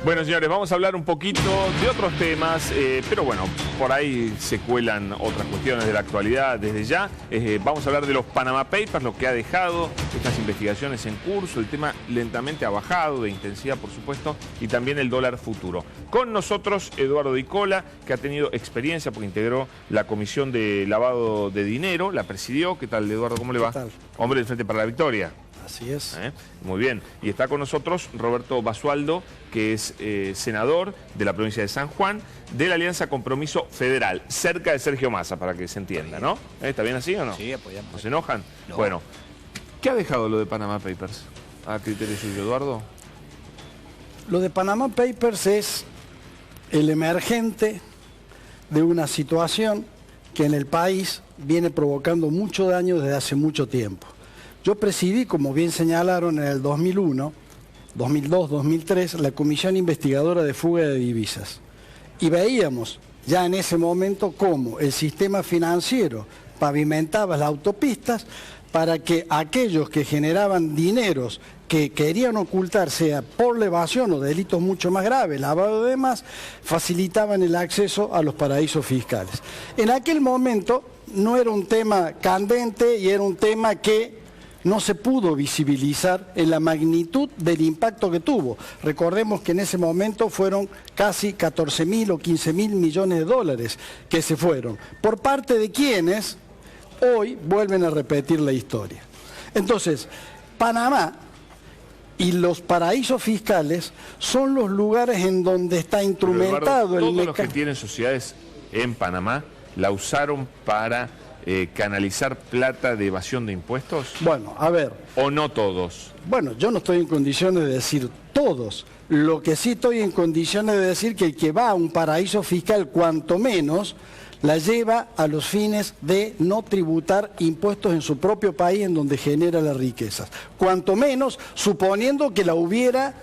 Bueno, señores, vamos a hablar un poquito de otros temas, pero bueno, por ahí se cuelan otras cuestiones de la actualidad desde ya. Vamos a hablar de los Panama Papers, lo que ha dejado estas investigaciones en curso. El tema lentamente ha bajado de intensidad, por supuesto, y también el dólar futuro. Con nosotros Eduardo Di Cola, que ha tenido experiencia porque integró la Comisión de Lavado de Dinero, la presidió. ¿Qué tal, Eduardo? ¿Cómo le va? ¿Qué tal? Hombre del Frente para la Victoria. Así es. Muy bien. Y está con nosotros Roberto Basualdo, que es senador de la provincia de San Juan, de la Alianza Compromiso Federal, cerca de Sergio Massa, para que se entienda, ¿no? ¿Está bien así o no? Sí, apoyamos. ¿No se enojan? No. Bueno, ¿qué ha dejado lo de Panama Papers? ¿A criterio suyo, Eduardo? Lo de Panama Papers es el emergente de una situación que en el país viene provocando mucho daño desde hace mucho tiempo. Yo presidí, como bien señalaron, en el 2001, 2002, 2003, la Comisión Investigadora de Fuga de Divisas. Y veíamos ya en ese momento cómo el sistema financiero pavimentaba las autopistas para que aquellos que generaban dineros que querían ocultar, sea por la evasión o delitos mucho más graves, lavado de demás, facilitaban el acceso a los paraísos fiscales. En aquel momento no era un tema candente y era un tema que no se pudo visibilizar en la magnitud del impacto que tuvo. Recordemos que en ese momento fueron casi 14.000 o 15.000 millones de dólares que se fueron, por parte de quienes hoy vuelven a repetir la historia. Entonces, Panamá y los paraísos fiscales son los lugares en donde está instrumentado el mecanismo. Todos los que tienen sociedades en Panamá la usaron para canalizar plata de evasión de impuestos. Bueno, a ver. ¿O no todos? Bueno, yo no estoy en condiciones de decir todos. Lo que sí estoy en condiciones de decir que el que va a un paraíso fiscal, cuanto menos, la lleva a los fines de no tributar impuestos en su propio país en donde genera las riquezas. Cuanto menos, suponiendo que la hubiera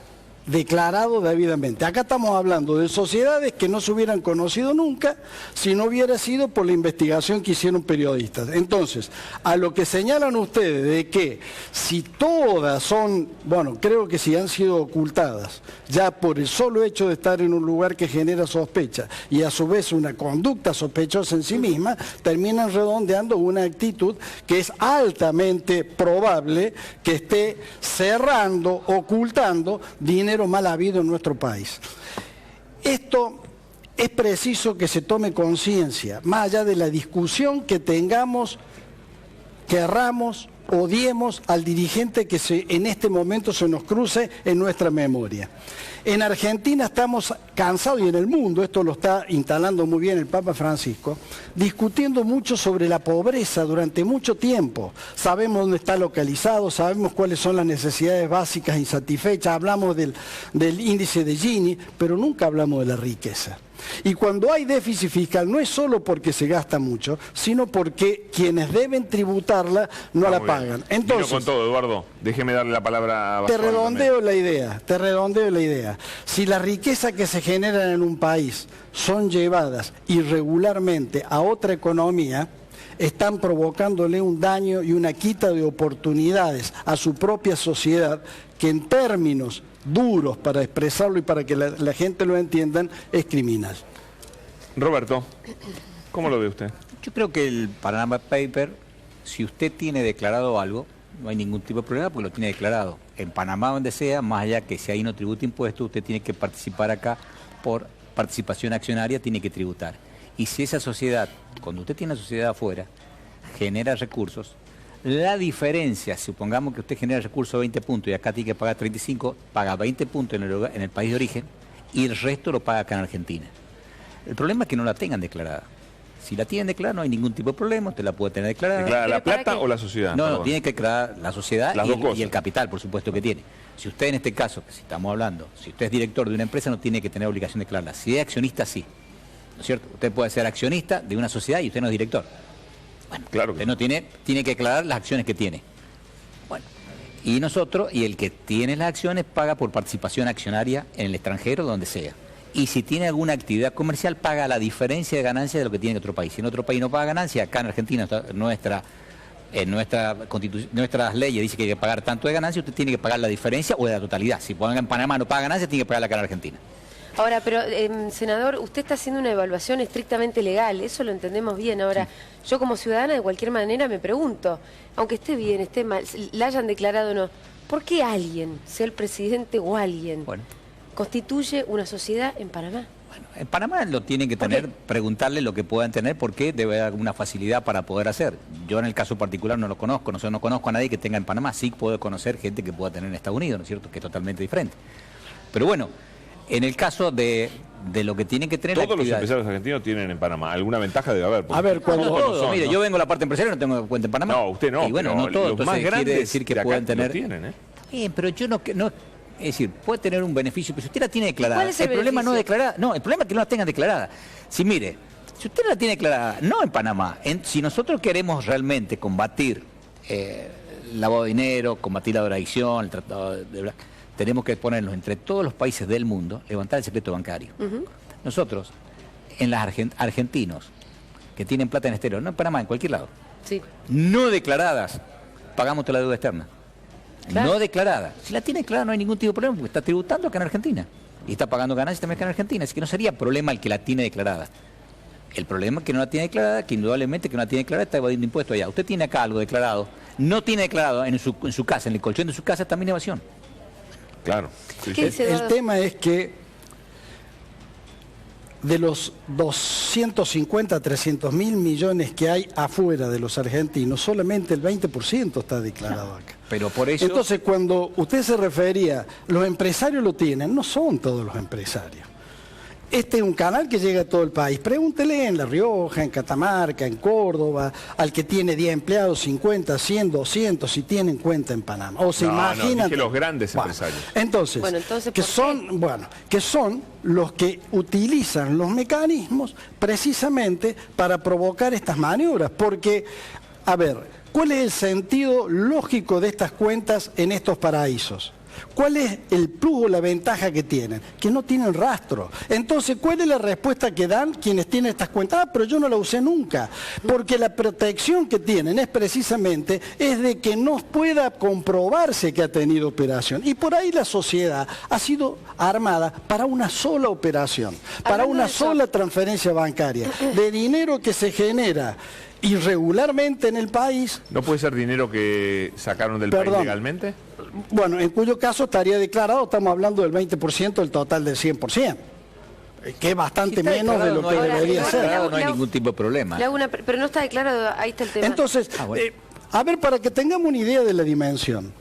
declarado debidamente. Acá estamos hablando de sociedades que no se hubieran conocido nunca si no hubiera sido por la investigación que hicieron periodistas. Entonces, a lo que señalan ustedes de que si todas son, bueno, creo que si han sido ocultadas, ya por el solo hecho de estar en un lugar que genera sospecha y a su vez una conducta sospechosa en sí misma, terminan redondeando una actitud que es altamente probable que esté cerrando, ocultando dinero mal habido en nuestro país. Esto es preciso que se tome conciencia, más allá de la discusión que tengamos, querramos, odiemos al dirigente que en este momento se nos cruce en nuestra memoria. En Argentina estamos cansados, y en el mundo, esto lo está instalando muy bien el Papa Francisco, discutiendo mucho sobre la pobreza durante mucho tiempo. Sabemos dónde está localizado, sabemos cuáles son las necesidades básicas insatisfechas, hablamos del índice de Gini, pero nunca hablamos de la riqueza. Y cuando hay déficit fiscal no es solo porque se gasta mucho, sino porque quienes deben tributarla no la pagan. Entonces, con todo, Eduardo, déjeme darle la palabra a Basualdo. te redondeo la idea. Si la riqueza que se genera en un país son llevadas irregularmente a otra economía, están provocándole un daño y una quita de oportunidades a su propia sociedad que en términos duros, para expresarlo y para que la gente lo entiendan, es criminal. Roberto, ¿cómo lo ve usted? Yo creo que el Panama Paper, si usted tiene declarado algo, no hay ningún tipo de problema porque lo tiene declarado. En Panamá, donde sea, más allá que si ahí no tributa impuestos, usted tiene que participar acá por participación accionaria, tiene que tributar. Y si esa sociedad, cuando usted tiene una sociedad afuera, genera recursos, la diferencia, supongamos que usted genera recursos 20 puntos y acá tiene que pagar 35, paga 20 puntos en el país de origen y el resto lo paga acá en Argentina. El problema es que no la tengan declarada. Si la tienen declarada no hay ningún tipo de problema, usted la puede tener declarada. ¿Declara la plata o la sociedad? No, tiene que declarar la sociedad y el capital, por supuesto, que tiene. Si usted en este caso, que si estamos hablando, si usted es director de una empresa no tiene que tener obligación de declararla. Si es accionista, sí. ¿No es cierto? Usted puede ser accionista de una sociedad y usted no es director. Bueno, claro que usted no tiene que declarar las acciones que tiene. Bueno, y nosotros, y el que tiene las acciones paga por participación accionaria en el extranjero, donde sea. Y si tiene alguna actividad comercial, paga la diferencia de ganancia de lo que tiene en otro país. Si en otro país no paga ganancia, acá en Argentina nuestras leyes dice que hay que pagar tanto de ganancia, usted tiene que pagar la diferencia o de la totalidad. Si en Panamá no paga ganancia, tiene que pagarla acá en Argentina. Ahora, pero, senador, usted está haciendo una evaluación estrictamente legal, eso lo entendemos bien. Ahora, yo como ciudadana, de cualquier manera, me pregunto, aunque esté bien, esté mal, la hayan declarado o no, ¿por qué alguien, sea el presidente o alguien, constituye una sociedad en Panamá? Bueno, en Panamá lo tienen que tener, preguntarle lo que puedan tener, porque debe haber alguna facilidad para poder hacer. Yo en el caso particular no lo conozco, no conozco a nadie que tenga en Panamá, sí puedo conocer gente que pueda tener en Estados Unidos, ¿no es cierto?, que es totalmente diferente. Pero bueno, en el caso de lo que tienen que tener... Todos los empresarios argentinos tienen en Panamá, alguna ventaja debe haber. A ver, cuando... Mire, yo vengo a la parte empresarial y no tengo cuenta en Panamá. No, usted no. Y bueno, no todos, los más entonces grandes quiere decir que pueden tener... tienen, ¿eh? Bien, pero yo no... Es decir, puede tener un beneficio, pero si usted la tiene declarada... ¿Cuál es el problema no beneficio? declarada... No, el problema es que no la tengan declarada. Si mire, si usted la tiene declarada, no en Panamá, si nosotros queremos realmente combatir el lavado de dinero, combatir la drogadicción, el tratado de... tenemos que ponernos entre todos los países del mundo, levantar el secreto bancario. Nosotros, en las argentinos que tienen plata en exterior, no en Panamá, en cualquier lado, no declaradas, pagamos toda la deuda externa. Claro. No declarada. Si la tiene declarada no hay ningún tipo de problema, porque está tributando acá en Argentina. Y está pagando ganancias también acá en Argentina. Así que no sería problema el que la tiene declarada. El problema es que no la tiene declarada, que indudablemente que no la tiene declarada está evadiendo impuestos allá. Usted tiene acá algo declarado, no tiene declarado en su casa, en el colchón de su casa, también evasión. Claro. Sí, El tema es que de los 250 a 300 mil millones que hay afuera de los argentinos, solamente el 20% está declarado acá. Pero por eso... Entonces, cuando usted se refería, los empresarios lo tienen, no son todos los empresarios. Este es un canal que llega a todo el país. Pregúntele en La Rioja, en Catamarca, en Córdoba, al que tiene 10 empleados, 50, 100, 200, si tienen cuenta en Panamá. O se imaginan... que los grandes empresarios. Entonces, que son los que utilizan los mecanismos precisamente para provocar estas maniobras. Porque, a ver, ¿cuál es el sentido lógico de estas cuentas en estos paraísos? ¿Cuál es el plus o la ventaja que tienen? Que no tienen rastro. Entonces, ¿cuál es la respuesta que dan quienes tienen estas cuentas? Ah, pero yo no la usé nunca. Porque la protección que tienen es precisamente de que no pueda comprobarse que ha tenido operación. Y por ahí la sociedad ha sido armada para una sola operación, para una sola transferencia bancaria, de dinero que se genera irregularmente en el país. ¿No puede ser dinero que sacaron del país legalmente? Bueno, en cuyo caso estaría declarado, estamos hablando del 20% del total del 100%, que es bastante menos de lo que debería ser. No hay ningún tipo de problema. Pero no está declarado, ahí está el tema. Entonces, a ver, para que tengamos una idea de la dimensión,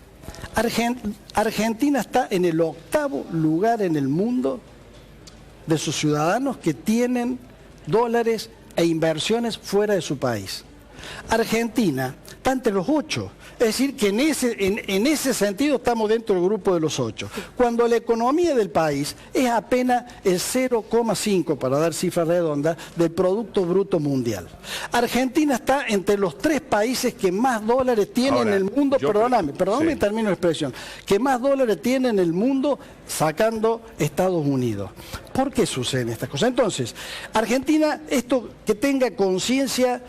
Argentina está en el 8º lugar en el mundo de sus ciudadanos que tienen dólares e inversiones fuera de su país. Argentina está entre los 8, es decir, que en ese sentido estamos dentro del grupo de los 8, cuando la economía del país es apenas el 0,5, para dar cifra redonda, del Producto Bruto Mundial. Argentina está entre los 3 países que más dólares tienen en el mundo, perdóname, termino la expresión, que más dólares tienen en el mundo sacando Estados Unidos. ¿Por qué suceden estas cosas? Entonces, Argentina, esto que tenga conciencia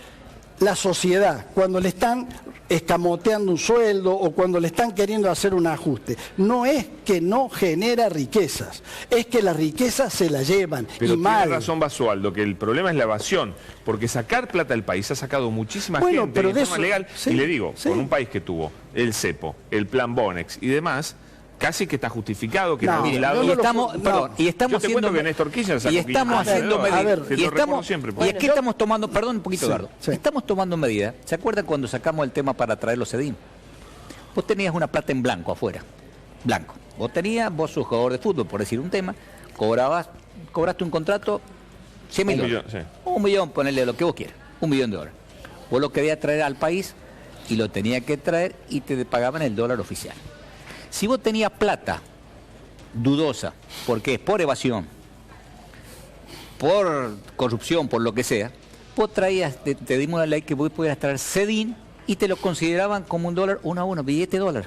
la sociedad, cuando le están escamoteando un sueldo o cuando le están queriendo hacer un ajuste, no es que no genera riquezas, es que las riquezas se las llevan. Pero y mal. Tiene razón Basualdo, que el problema es la evasión, porque sacar plata del país ha sacado muchísima gente pero de forma legal, y le digo, con un país que tuvo el cepo, el plan Bonex y demás, casi que está justificado que y estamos haciendo que Néstor Kirchner sacó estamos tomando, perdón un poquito, Eduardo, estamos tomando medidas. ¿Se acuerdan cuando sacamos el tema para traer los CEDIN? Vos tenías una plata en blanco afuera, blanco. Vos sos jugador de fútbol, por decir un tema, cobraste un contrato, 100 mil dólares. Un millón, ponele lo que vos quieras, $1 millón. Vos lo querías traer al país y lo tenías que traer y te pagaban el dólar oficial. Si vos tenías plata dudosa, porque es por evasión, por corrupción, por lo que sea, vos traías, te dimos la ley que vos podías traer CEDIN y te lo consideraban como un dólar 1 a 1, billete dólar.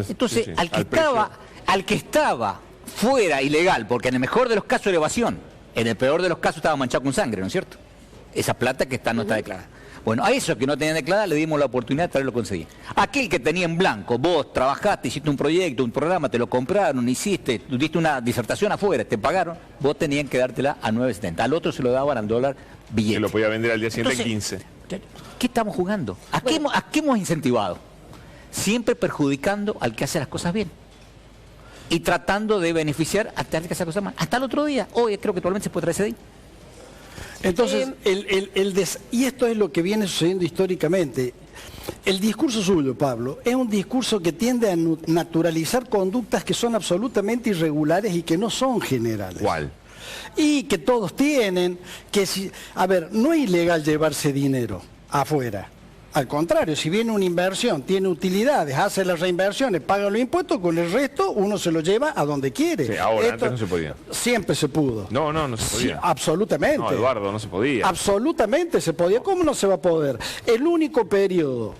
Entonces, al que estaba fuera ilegal, porque en el mejor de los casos era evasión, en el peor de los casos estaba manchado con sangre, ¿no es cierto? Esa plata que no está declarada. Bueno, a esos que no tenían declarada le dimos la oportunidad de traerlo a conseguir. Aquel que tenía en blanco, vos trabajaste, hiciste un proyecto, un programa, te lo compraron, hiciste, diste una disertación afuera, te pagaron, vos tenían que dártela a 9.70. Al otro se lo daban al dólar billete. Que lo podía vender al día siguiente en Entonces, 15. ¿qué estamos jugando? ¿A qué hemos incentivado? Siempre perjudicando al que hace las cosas bien. Y tratando de beneficiar hasta el que hace las cosas mal. Hasta el otro día. Hoy creo que probablemente se puede traer ese día. Entonces, y esto es lo que viene sucediendo históricamente. El discurso suyo, Pablo, es un discurso que tiende a naturalizar conductas que son absolutamente irregulares y que no son generales. ¿Cuál? Y que todos tienen, que si, a ver, no es ilegal llevarse dinero afuera. Al contrario, si viene una inversión, tiene utilidades, hace las reinversiones, paga los impuestos, con el resto uno se lo lleva a donde quiere. Sí, ahora, antes no se podía. Siempre se pudo. No se podía. Sí, absolutamente. No, Eduardo, no se podía. Absolutamente se podía. ¿Cómo no se va a poder? El único periodo...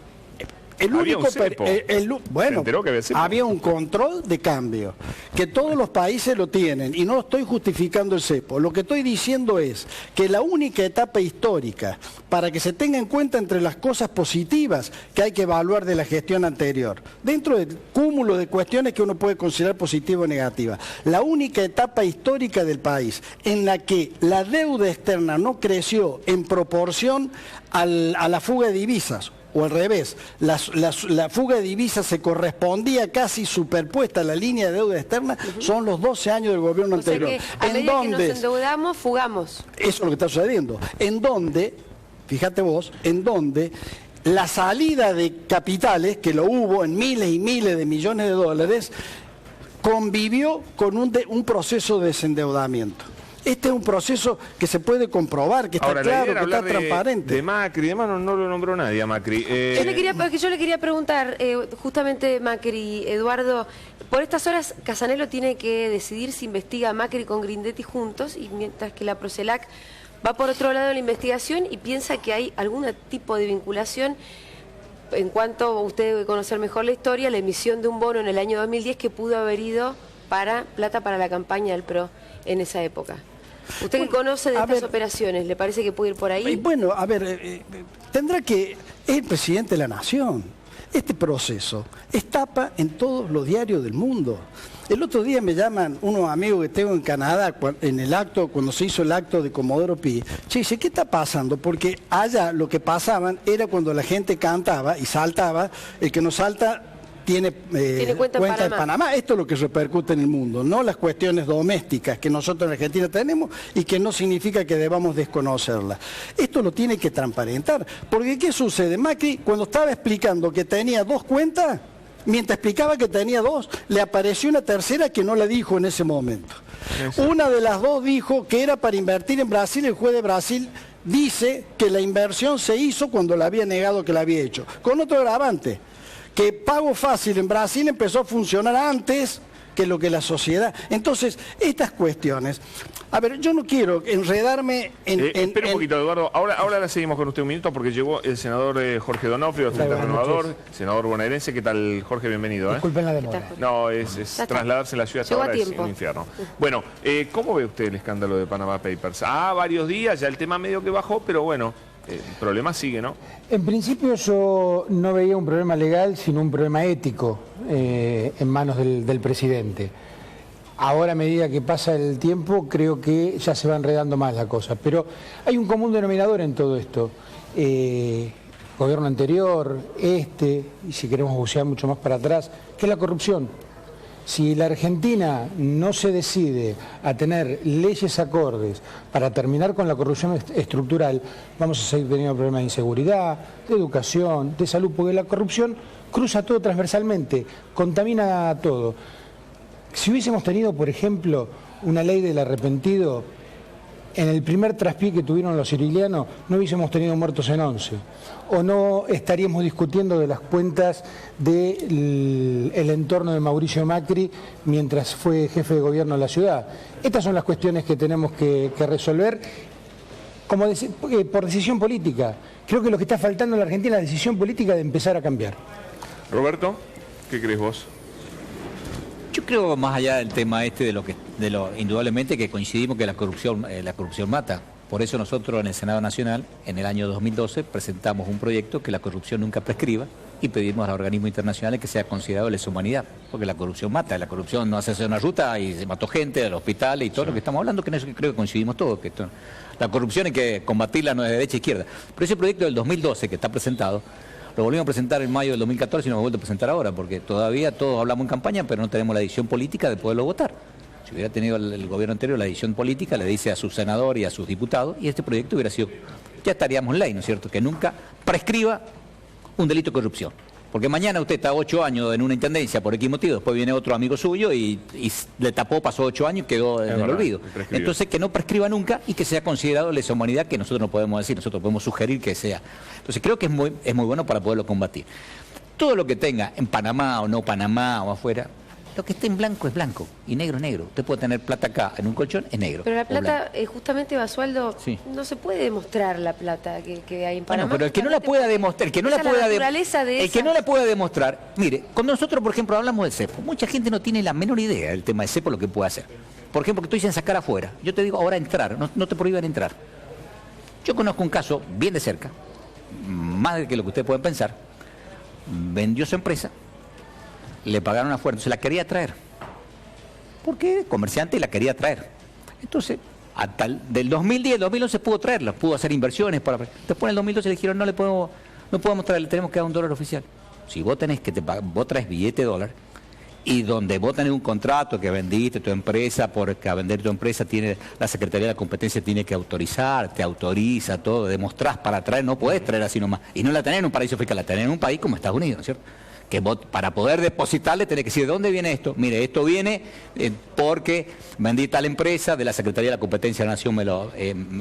Había un cepo. Bueno, ¿Se enteró que había cepo? había un control de cambio, que todos los países lo tienen, y no estoy justificando el cepo. Lo que estoy diciendo es que la única etapa histórica para que se tenga en cuenta entre las cosas positivas que hay que evaluar de la gestión anterior, dentro del cúmulo de cuestiones que uno puede considerar positiva o negativa, la única etapa histórica del país en la que la deuda externa no creció en proporción a la fuga de divisas, o al revés, la fuga de divisas se correspondía casi superpuesta a la línea de deuda externa, son los 12 años del gobierno anterior. O sea que a medida que nos endeudamos, fugamos. Eso es lo que está sucediendo. En donde, fíjate vos, en donde la salida de capitales, que lo hubo en miles y miles de millones de dólares, convivió con un proceso de desendeudamiento. Este es un proceso que se puede comprobar, que está Ahora, claro, que está transparente. De Macri, además no lo nombró nadie a Macri. Yo le quería preguntar, justamente Macri, Eduardo, por estas horas Casanelo tiene que decidir si investiga a Macri con Grindetti juntos, y mientras que la Procelac va por otro lado de la investigación y piensa que hay algún tipo de vinculación. En cuanto usted debe conocer mejor la historia, la emisión de un bono en el año 2010 que pudo haber ido para plata para la campaña del PRO en esa época. Usted que conoce de estas operaciones, ¿le parece que puede ir por ahí? Bueno, a ver, tendrá que... Es el presidente de la nación. Este proceso es tapa en todos los diarios del mundo. El otro día me llaman unos amigos que tengo en Canadá, en el acto, cuando se hizo el acto de Comodoro Pi. Che, dice, ¿qué está pasando? Porque allá lo que pasaban era cuando la gente cantaba y saltaba, el que no salta... Tiene cuenta en Panamá. Esto es lo que repercute en el mundo, no las cuestiones domésticas que nosotros en Argentina tenemos y que no significa que debamos desconocerlas. Esto lo tiene que transparentar, porque ¿qué sucede? Macri, cuando estaba explicando que tenía 2 cuentas, mientras explicaba que tenía 2, le apareció una tercera que no la dijo en ese momento. Una de las 2 dijo que era para invertir en Brasil. El juez de Brasil dice que la inversión se hizo cuando le había negado que la había hecho, con otro agravante, que Pago Fácil en Brasil empezó a funcionar antes que lo que la sociedad. Entonces, estas cuestiones... A ver, yo no quiero enredarme espera un poquito, Eduardo. Ahora la seguimos con usted un minuto porque llegó el senador Jorge Donofrio, Frente Renovador, senador bonaerense. ¿Qué tal, Jorge? Bienvenido. Disculpen la demora. No, es trasladarse a la ciudad hasta ahora es un infierno. Bueno, ¿cómo ve usted el escándalo de Panama Papers? Varios días, ya el tema medio que bajó, pero bueno... El problema sigue, ¿no? En principio yo no veía un problema legal, sino un problema ético en manos del presidente. Ahora, a medida que pasa el tiempo, creo que ya se va enredando más la cosa. Pero hay un común denominador en todo esto. Gobierno anterior, y si queremos bucear mucho más para atrás, que es la corrupción. Si la Argentina no se decide a tener leyes acordes para terminar con la corrupción estructural, vamos a seguir teniendo problemas de inseguridad, de educación, de salud, porque la corrupción cruza todo transversalmente, contamina todo. Si hubiésemos tenido, por ejemplo, una ley del arrepentido, en el primer traspié que tuvieron los sicilianos no hubiésemos tenido muertos en 11, o no estaríamos discutiendo de las cuentas del entorno de Mauricio Macri mientras fue jefe de gobierno de la ciudad. Estas son las cuestiones que tenemos que resolver por decisión política. Creo que lo que está faltando en la Argentina es la decisión política de empezar a cambiar. Roberto, ¿qué crees vos? Yo creo, más allá del tema de lo indudablemente que coincidimos que la corrupción mata. Por eso nosotros en el Senado Nacional, en el año 2012, presentamos un proyecto que la corrupción nunca prescriba y pedimos a organismos internacionales que sea considerado lesa humanidad, porque la corrupción mata, la corrupción no hace una ruta y se mató gente del hospital y todo lo que estamos hablando, que en eso creo que coincidimos todos, que la corrupción hay que combatirla no de derecha a izquierda. Pero ese proyecto del 2012 que está presentado, lo volvimos a presentar en mayo del 2014 y nos hemos vuelto a presentar ahora, porque todavía todos hablamos en campaña, pero no tenemos la decisión política de poderlo votar. Si hubiera tenido el gobierno anterior la decisión política, le dice a sus senadores y a sus diputados, y este proyecto hubiera sido, ya estaríamos en ley, ¿no es cierto?, que nunca prescriba un delito de corrupción. Porque mañana usted está 8 años en una intendencia por X motivo, después viene otro amigo suyo y le tapó, pasó 8 años y quedó en el olvido. Entonces que no prescriba nunca y que sea considerado lesa humanidad, que nosotros no podemos decir, nosotros podemos sugerir que sea. Entonces creo que es muy bueno para poderlo combatir. Todo lo que tenga en Panamá o no Panamá o afuera, lo que esté en blanco es blanco y negro es negro. Usted puede tener plata acá en un colchón, es negro. Pero la plata, justamente, Basualdo, sí, no se puede demostrar la plata que hay en Panamá. Bueno, pero el que no la pueda demostrar, el que no la pueda demostrar, mire, cuando nosotros, por ejemplo, hablamos del cepo, mucha gente no tiene la menor idea del tema del cepo, lo que puede hacer. Por ejemplo, que tú dices sacar afuera. Yo te digo ahora entrar, no te prohíban entrar. Yo conozco un caso bien de cerca, más de que lo que ustedes pueden pensar. Vendió su empresa, le pagaron afuera, se la quería traer. ¿Por qué? Comerciante la quería traer. Entonces, hasta del 2010, 2011 pudo traerla, pudo hacer inversiones. Después en el 2012 le dijeron, no podemos traerle, tenemos que dar $1 oficial. Si vos tenés que vos traes billete de dólar, y donde vos tenés un contrato que vendiste tu empresa, porque a vender tu empresa tiene la Secretaría de la Competencia tiene que autorizar, te autoriza todo, demostrás para traer, no podés traer así nomás. Y no la tenés en un paraíso fiscal, la tenés en un país como Estados Unidos, ¿no es cierto? Que vos, para poder depositarle, tenés que decir, ¿de dónde viene esto? Mire, esto viene porque vendí tal empresa, de la Secretaría de la Competencia de la Nación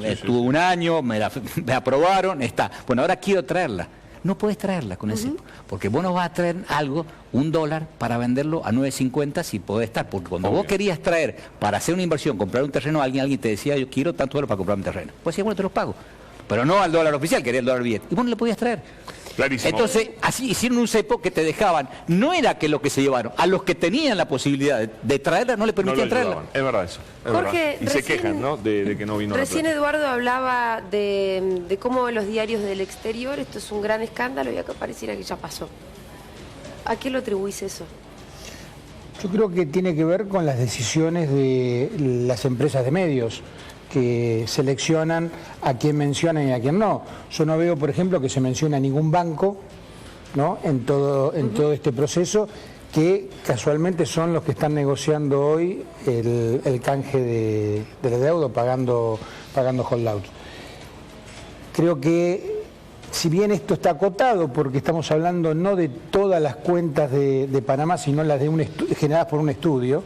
estuvo un año, me aprobaron, está. Bueno, ahora quiero traerla. No puedes traerla con ese, porque vos no vas a traer algo, $1, para venderlo a 9.50 si podés estar. Porque cuando vos querías traer para hacer una inversión, comprar un terreno, alguien te decía, yo quiero tanto dólar para comprar un terreno. Pues decía, bueno, te los pago. Pero no al $1 oficial, quería el $1 billete. Y vos no le podías traer. Clarísimo. Entonces, así hicieron un cepo que te dejaban, no era que lo que se llevaron, a los que tenían la posibilidad de traerla, no le permitían traerla. Es verdad eso. Jorge, y se quejan, ¿no?, de que no vino. Recién Eduardo hablaba de cómo los diarios del exterior, esto es un gran escándalo y acá pareciera que ya pasó. ¿A qué lo atribuís eso? Yo creo que tiene que ver con las decisiones de las empresas de medios, que seleccionan a quién mencionan y a quién no. Yo no veo, por ejemplo, que se mencione a ningún banco, ¿no?, en todo este proceso, que casualmente son los que están negociando hoy el canje de la deuda, pagando holdouts. Creo que, si bien esto está acotado, porque estamos hablando no de todas las cuentas de Panamá, sino las generadas por un estudio,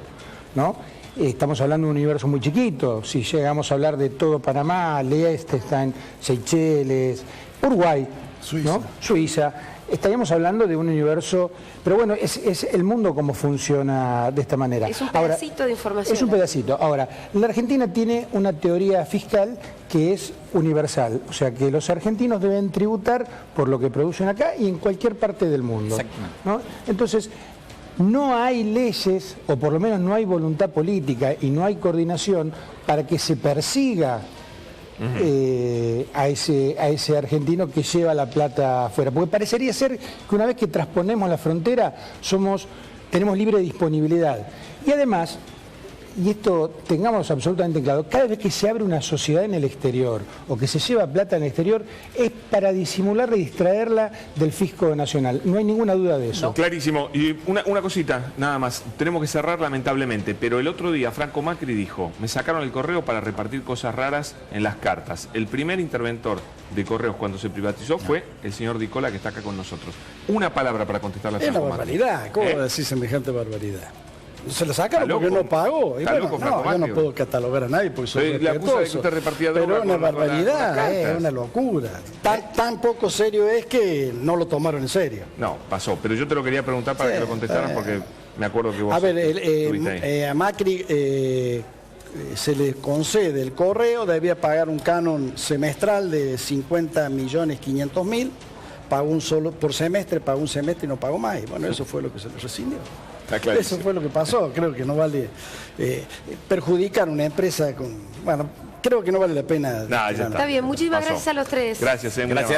¿no?, estamos hablando de un universo muy chiquito. Si llegamos a hablar de todo Panamá, Liechtenstein, Seychelles, Uruguay, Suiza, ¿no?, Suiza, estaríamos hablando de un universo. Pero bueno, es el mundo como funciona de esta manera. Es un pedacito de información. Es un pedacito. Ahora, la Argentina tiene una teoría fiscal que es universal. O sea, que los argentinos deben tributar por lo que producen acá y en cualquier parte del mundo, ¿no? Entonces, no hay leyes, o por lo menos no hay voluntad política y no hay coordinación para que se persiga a ese argentino que lleva la plata afuera. Porque parecería ser que una vez que trasponemos la frontera tenemos libre disponibilidad. Y además, y esto tengamos absolutamente claro, cada vez que se abre una sociedad en el exterior o que se lleva plata en el exterior es para disimularla y distraerla del fisco nacional. No hay ninguna duda de eso. No. Clarísimo. Y una cosita, nada más. Tenemos que cerrar lamentablemente, pero el otro día Franco Macri dijo, me sacaron el correo para repartir cosas raras en las cartas. El primer interventor de correos cuando se privatizó fue el señor Dicola, que está acá con nosotros. Una palabra para contestarle a Franco Macri. Es una barbaridad. ¿Cómo decir semejante barbaridad? Se lo sacaron porque no pagó. Y bueno, yo no puedo catalogar a nadie porque soy respetuoso. Pero es una barbaridad, es una locura. Tan poco serio es que no lo tomaron en serio. No, pasó. Pero yo te lo quería preguntar para que lo contestaran porque me acuerdo que vos... A ver, a Macri se le concede el correo, debía pagar un canon semestral de 50.500.000, pagó un solo por semestre, pagó un semestre y no pagó más. Y bueno, eso fue lo que se le rescindió. Eso fue lo que pasó. Creo que no vale perjudicar una empresa con... Bueno, creo que no vale la pena. Nah, ya Está bien, muchísimas Pasó. gracias a los tres. Gracias, muy Gracias.